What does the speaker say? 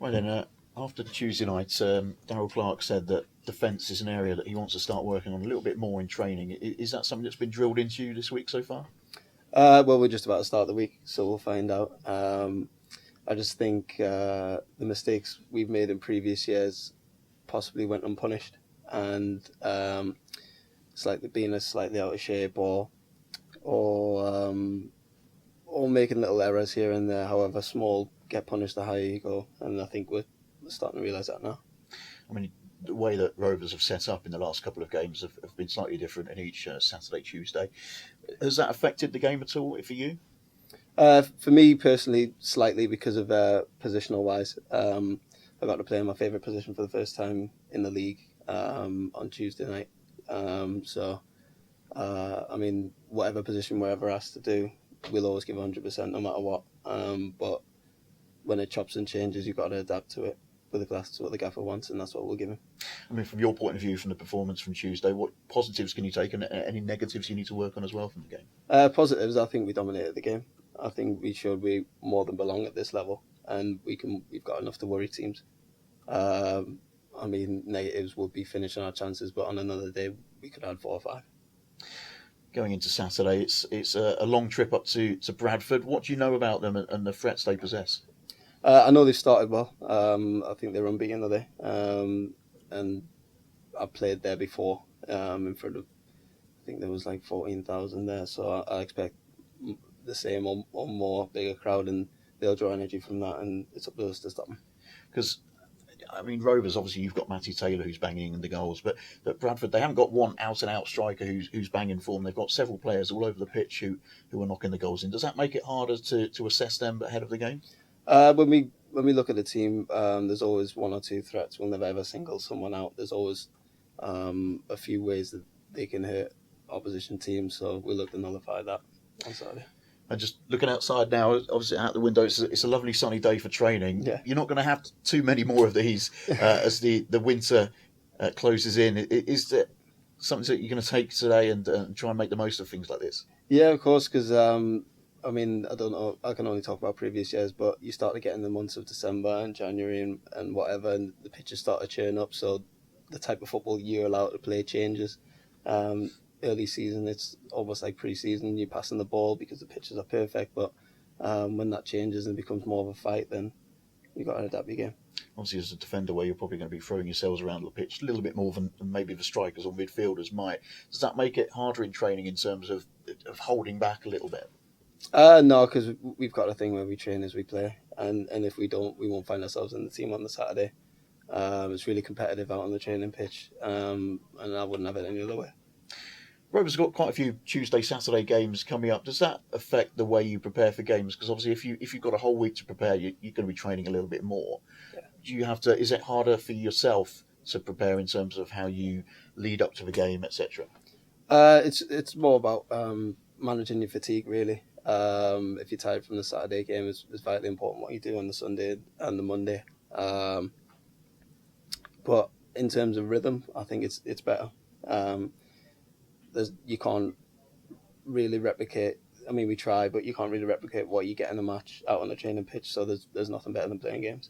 Right then, after Tuesday night, Darryl Clark said that defence is an area that he wants to start working on a little bit more in training. Is that something that's been drilled into you this week so far? Well, we're just about to start the week, so we'll find out. I just think the mistakes we've made in previous years possibly went unpunished, and it's like being a slightly out of shape or making little errors here and there, however small, get punished the higher you go. And I think we're starting to realise that now. I mean, the way that Rovers have set up in the last couple of games have been slightly different in each Saturday, Tuesday. Has that affected the game at all for you? For me personally, slightly because of positional wise. I got to play in my favourite position for the first time in the league on Tuesday night. I mean, whatever position we're ever asked to do, we'll always give 100% no matter what. But when it chops and changes, you've got to adapt to it. That's what the gaffer wants, and that's what we'll give him. I mean, from your point of view, from the performance from Tuesday, what positives can you take, and any negatives you need to work on as well from the game? Positives, I think we dominated the game. I think we showed we more than belong at this level, and we've got enough to worry teams. I mean, negatives would be finishing our chances, but on another day we could add 4 or 5. Going into Saturday, it's a long trip up to Bradford. What do you know about them and the threats they possess? I know they've started well. I think they're unbeaten today, and I played there before in front of, I think there was like 14,000 there, so I expect the same or more, bigger crowd, and they'll draw energy from that, and it's up to us to stop them. Because, I mean, Rovers, obviously you've got Matty Taylor who's banging in the goals, but Bradford, they haven't got one out-and-out striker who's banging form. They've got several players all over the pitch who are knocking the goals in. Does that make it harder to assess them ahead of the game? When we look at the team, there's always 1 or 2 threats. We'll never ever single someone out. There's always a few ways that they can hurt opposition teams, so we'll look to nullify that on Saturday. And just looking outside now, obviously out the window, it's a lovely sunny day for training. Yeah. You're not going to have too many more of these as the winter closes in. Is there something that you're going to take today and try and make the most of things like this? Yeah, of course, because I mean, I don't know, I can only talk about previous years, but you start to get in the months of December and January and whatever, and the pitches start to churn up, so the type of football you're allowed to play changes. Early season, it's almost like pre-season, you're passing the ball because the pitches are perfect, but when that changes and becomes more of a fight, then you've got to adapt your game. Obviously, as a defender, where you're probably going to be throwing yourselves around the pitch a little bit more than maybe the strikers or midfielders might. Does that make it harder in training in terms of holding back a little bit? No, because we've got a thing where we train as we play, and if we don't, we won't find ourselves in the team on the Saturday. It's really competitive out on the training pitch, and I wouldn't have it any other way. Rovers have got quite a few Tuesday, Saturday games coming up. Does that affect the way you prepare for games? Because obviously, if you've got a whole week to prepare, you're going to be training a little bit more. Yeah. Do you have to? Is it harder for yourself to prepare in terms of how you lead up to the game, etc.? It's more about managing your fatigue, really. If you're tired from the Saturday game, it's vitally important what you do on the Sunday and the Monday. But in terms of rhythm, I think it's better. You can't really replicate. I mean, we try, but you can't really replicate what you get in a match out on the training pitch. So there's nothing better than playing games.